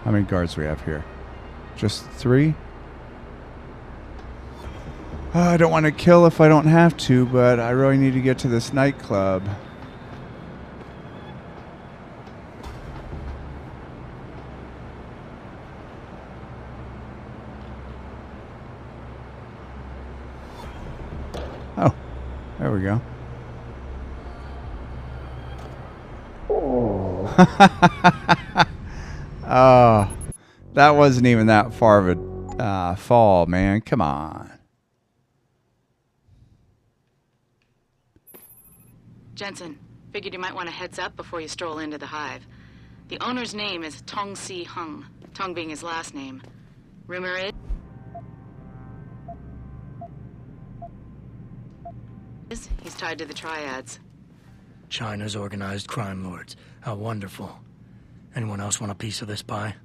How many guards we have here? Just 3? Oh, I don't want to kill if I don't have to, but I really need to get to this nightclub. Oh, there we go. Oh, that wasn't even that far of a fall, man. Come on. Jensen, figured you might want a heads up before you stroll into the hive. The owner's name is Tong Si Hung, Tong being his last name. Rumor is he's tied to the triads. China's organized crime lords. How wonderful. Anyone else want a piece of this pie?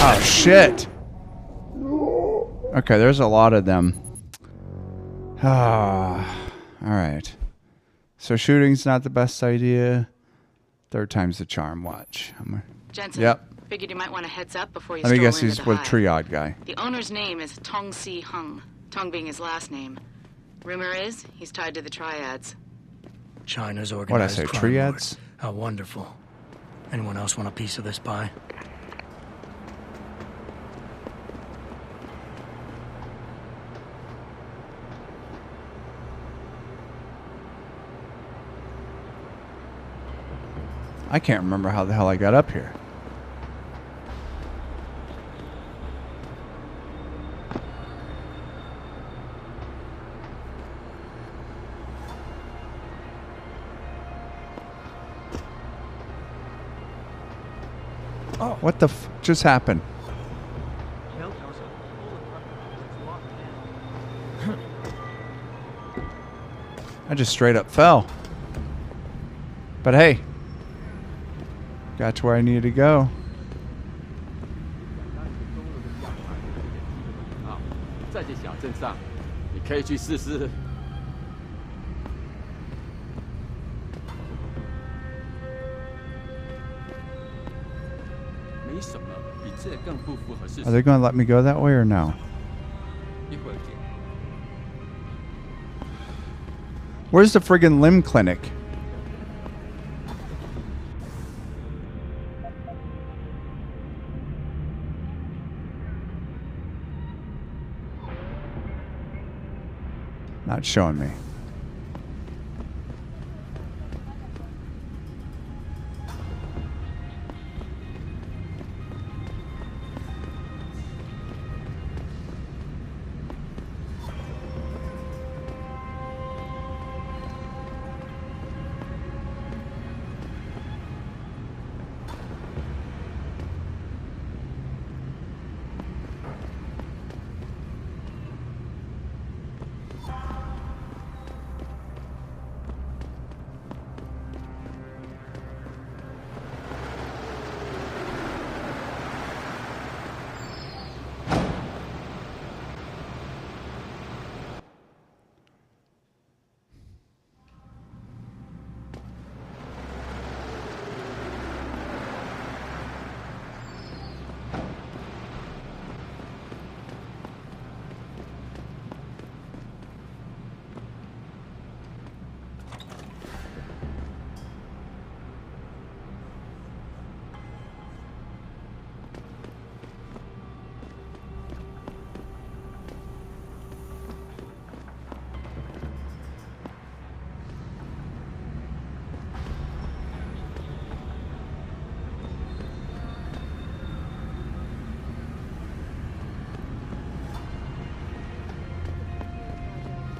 Oh, shit. Okay, there's a lot of them. All right. So shooting's not the best idea. Third time's the charm. Watch. Jensen, Yep. figured you might want a heads up before you Let me stroll guess into he's the with hive. Triad guy. The owner's name is Tong-Si Hung, Tong being his last name. Rumor is he's tied to the triads. China's What'd I organized say, crime triads? lord. How wonderful. Anyone else want a piece of this pie? I can't remember how the hell I got up here. Oh. What the f just happened? I just straight up fell. But hey, got to where I needed to go. 在这小镇上，你可以去试试。没什么比这更不符合事 Are they 实。 going to let me go that way or no? 一会儿见。 Where's the friggin' limb clinic? Not showing me.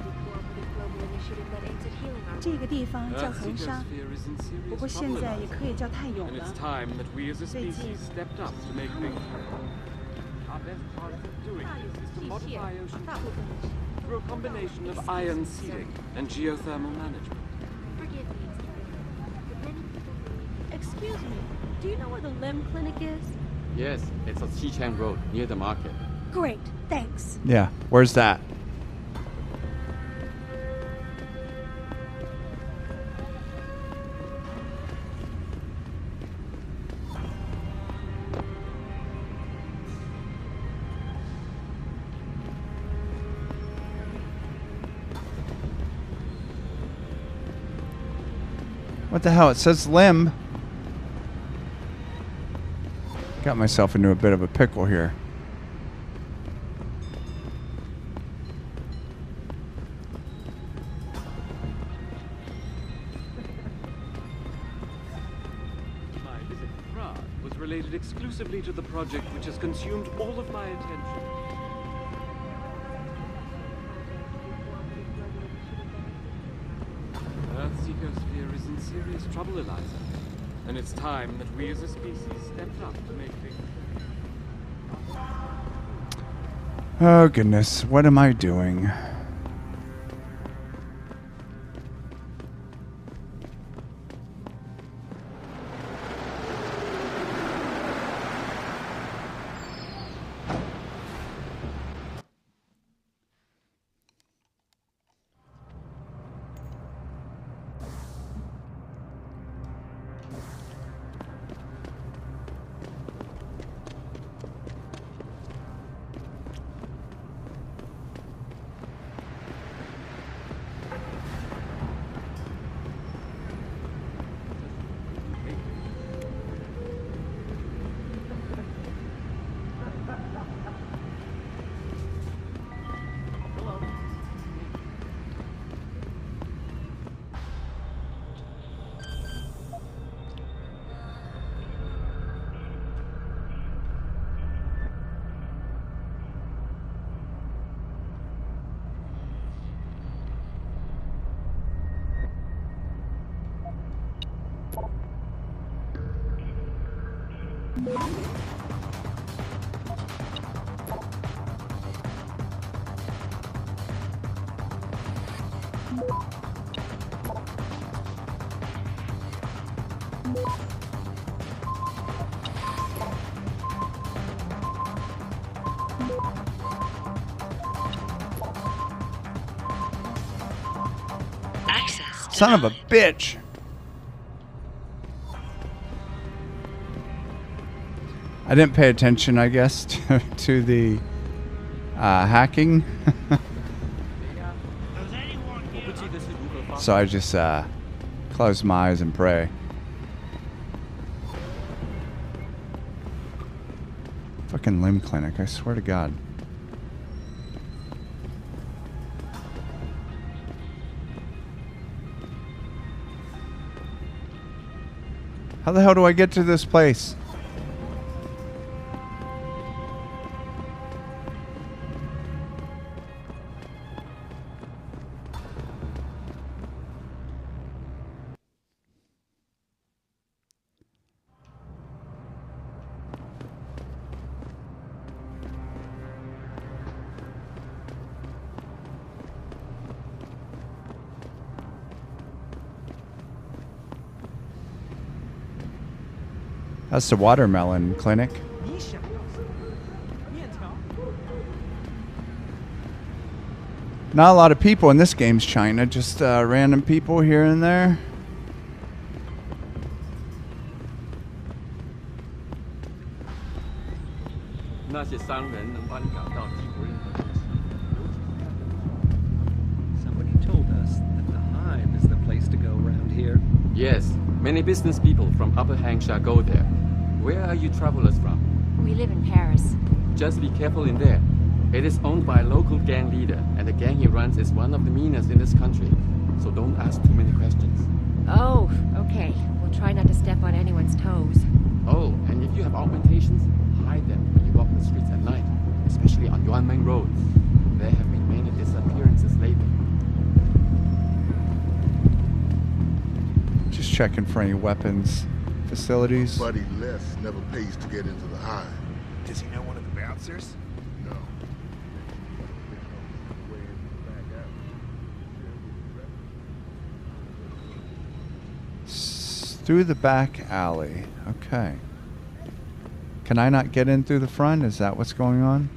Reform for the global initiative that aims at healing our 这个地方叫恒沙，不过现在也可以叫泰永 And 了 it's。time that we as a 最近 species stepped up to make 他们 things. Our best chance of doing 大有 this is to 机械 modify ocean 大部分 through a combination of ion seeding and geothermal management. Forgive me, but many people believe Excuse me, do you know where the limb clinic is? Yes, it's on Xichang Road near the market. Great, thanks. Yeah, where's that? What the hell? It says limb. Got myself into a bit of a pickle here. My visit to Prague was related exclusively to the project which has consumed all of my attention. Earth's ecosphere is in serious trouble, Eliza. And it's time that we as a species stepped up to make things. Oh goodness, what am I doing? Son of a bitch. I didn't pay attention, I guess, to the hacking. So I just close my eyes and pray. Fucking limb clinic, I swear to God. How the hell do I get to this place? That's the watermelon clinic. Not a lot of people in this game's China, just random people here and there. Somebody told us that the Hive is the place to go around here. Yes, many business people from Upper Hangsha go there. Where are you travelers from? We live in Paris. Just be careful in there. It is owned by a local gang leader, and the gang he runs is one of the meanest in this country. So don't ask too many questions. Oh, okay. We'll try not to step on anyone's toes. Oh, and if you have augmentations, hide them when you walk the streets at night, especially on Yuanmeng Road. There have been many disappearances lately. Just checking for any weapons facilities. Buddy Les never pays to get into the Hive. Does he know one of the bouncers? No. Through the back alley. Okay. Can I not get in through the front? Is that what's going on?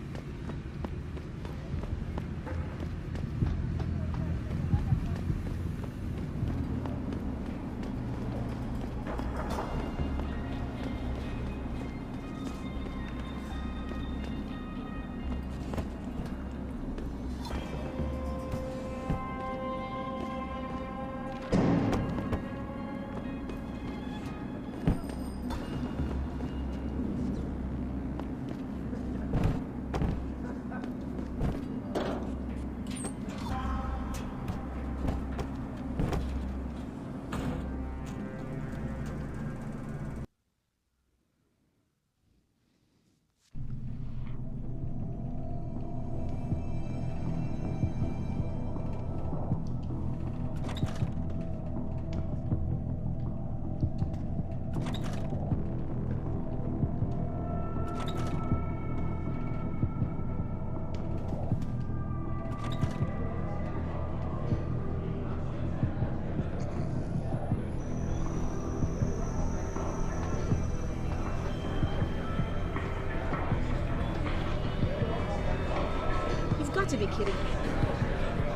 To be kidding me.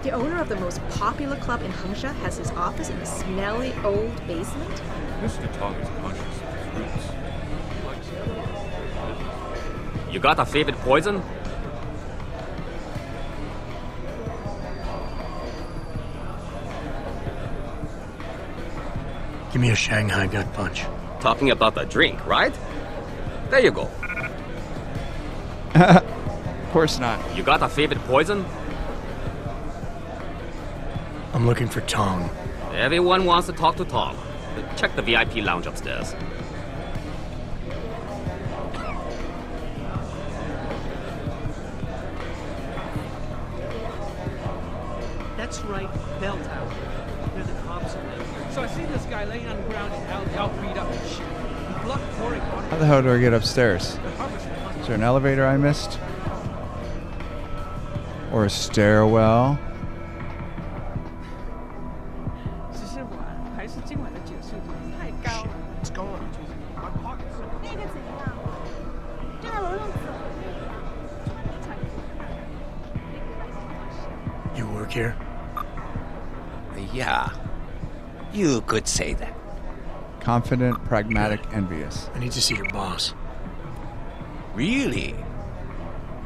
The owner of the most popular club in Hangsha has his office in a smelly old basement? Mr. Tong is conscious of his roots. You got a favorite poison? Give me a Shanghai gut punch. Talking about the drink, right? There you go. Of course not. You got a favorite poison? I'm looking for Tong. Everyone wants to talk to Tong. Check the VIP lounge upstairs. That's right, bell tower. Where the cops are. So I see this guy laying on the ground and all beat up and shit. Because How the hell do I get upstairs? Is there an elevator I missed? Or a stairwell? You work here? Yeah. You could say that. Confident, pragmatic, envious. I need to see your boss. Really?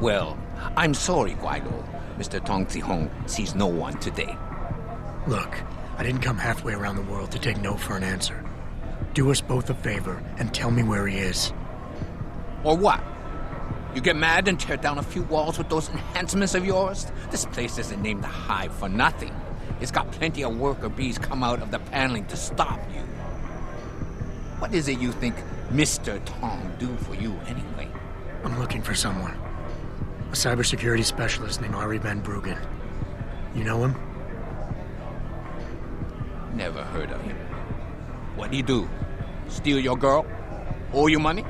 Well, I'm sorry, Guaido. Mr. Tong Zihong sees no one today. Look, I didn't come halfway around the world to take no for an answer. Do us both a favor and tell me where he is. Or what? You get mad and tear down a few walls with those enhancements of yours? This place isn't named the Hive for nothing. It's got plenty of worker bees come out of the paneling to stop you. What is it you think Mr. Tong do for you anyway? I'm looking for someone. A cybersecurity specialist named Ari Van Bruggen. You know him? Never heard of him. What'd he do? Steal your girl? Owe you money?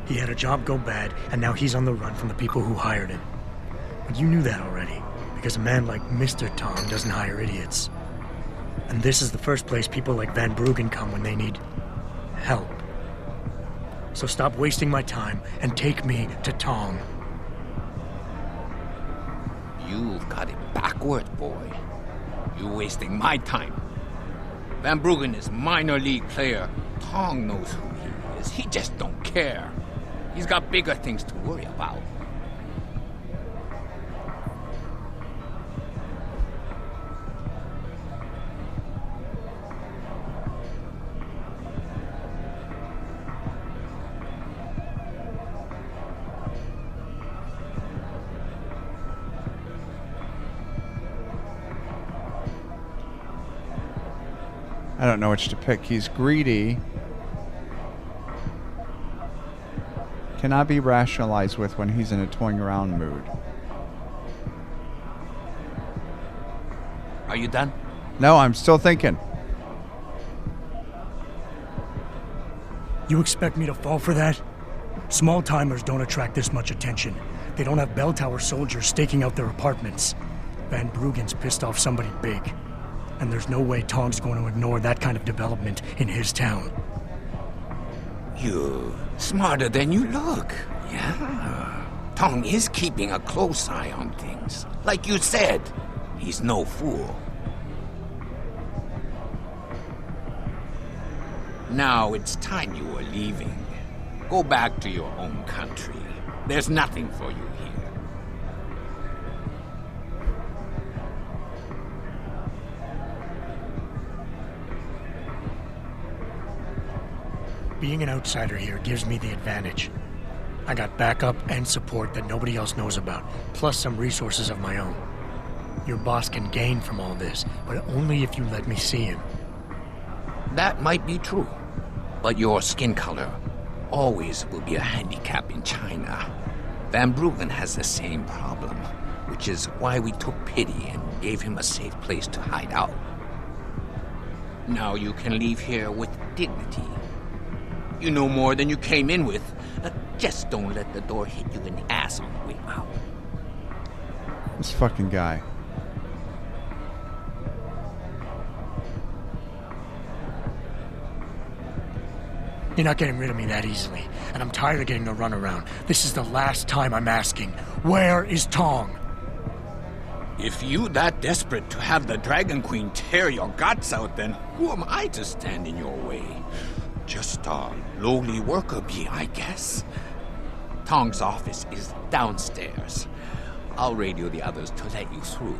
He had a job go bad, and now he's on the run from the people who hired him. But you knew that already, because a man like Mr. Tong doesn't hire idiots. And this is the first place people like Van Bruggen come when they need help. So stop wasting my time and take me to Tong. You've got it backward, boy. You're wasting my time. Van Bruggen is minor league player. Tong knows who he is. He just don't care. He's got bigger things to worry about. I don't know which to pick. He's greedy. Cannot be rationalized with when he's in a toying around mood. Are you done? No, I'm still thinking. You expect me to fall for that? Small timers don't attract this much attention. They don't have bell tower soldiers staking out their apartments. Van Bruggen's pissed off somebody big. And there's no way Tong's going to ignore that kind of development in his town. You're smarter than you look. Yeah. Tong is keeping a close eye on things. Like you said, he's no fool. Now it's time you were leaving. Go back to your own country. There's nothing for you here. Being an outsider here gives me the advantage. I got backup and support that nobody else knows about, plus some resources of my own. Your boss can gain from all this, but only if you let me see him. That might be true, but your skin color always will be a handicap in China. Van Bruggen has the same problem, which is why we took pity and gave him a safe place to hide out. Now you can leave here with dignity. You know more than you came in with. Just don't let the door hit you in the ass on the way out. This fucking guy. You're not getting rid of me that easily, and I'm tired of getting the runaround. This is the last time I'm asking. Where is Tong? If you that desperate to have the Dragon Queen tear your guts out, then who am I to stand in your way? Just a lowly worker bee, I guess. Tong's office is downstairs. I'll radio the others to let you through.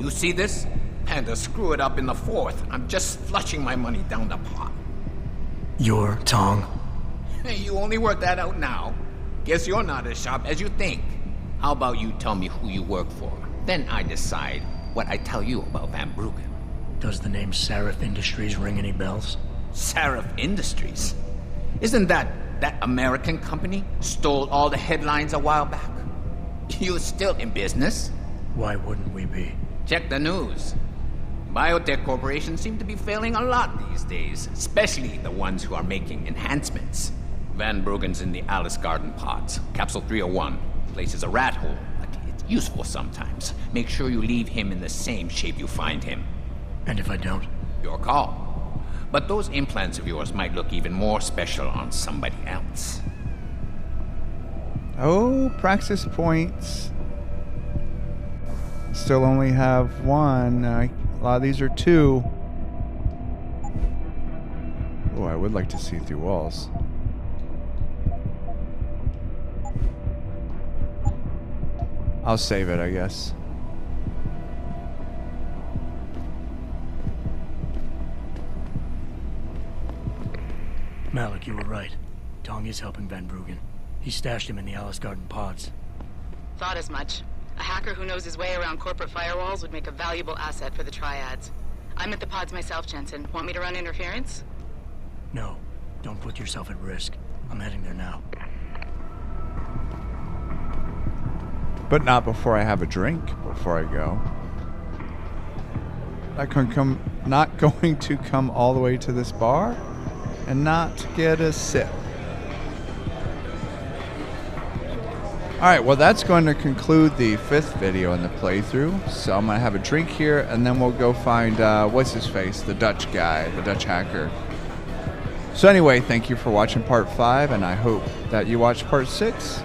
You see this? And to screw it up in the fourth, I'm just flushing my money down the pot. You're Tong? Hey, you only work that out now. Guess you're not as sharp as you think. How about you tell me who you work for? Then I decide what I tell you about Van Bruggen. Does the name Sarif Industries ring any bells? Sarif Industries? Isn't that American company stole all the headlines a while back? You're still in business? Why wouldn't we be? Check the news. Biotech corporations seem to be failing a lot these days, especially the ones who are making enhancements. Van Bruggen's in the Alice Garden pods. Capsule 301. Place is a rat hole, but it's useful sometimes. Make sure you leave him in the same shape you find him. And if I don't? Your call. But those implants of yours might look even more special on somebody else. Oh, praxis points. Still only have one. A lot of these are two. Oh, I would like to see through walls. I'll save it, I guess. Malik, you were right. Tong is helping Van Bruggen. He stashed him in the Alice Garden pods. Thought as much. A hacker who knows his way around corporate firewalls would make a valuable asset for the triads. I'm at the pods myself, Jensen. Want me to run interference? No. Don't put yourself at risk. I'm heading there now. But not before I have a drink, before I go. Not going to come all the way to this bar and not get a sip. Alright, well that's going to conclude the 5th video in the playthrough. So I'm going to have a drink here and then we'll go find, what's his face? The Dutch guy, the Dutch hacker. So anyway, thank you for watching part 5 and I hope that you watch part 6.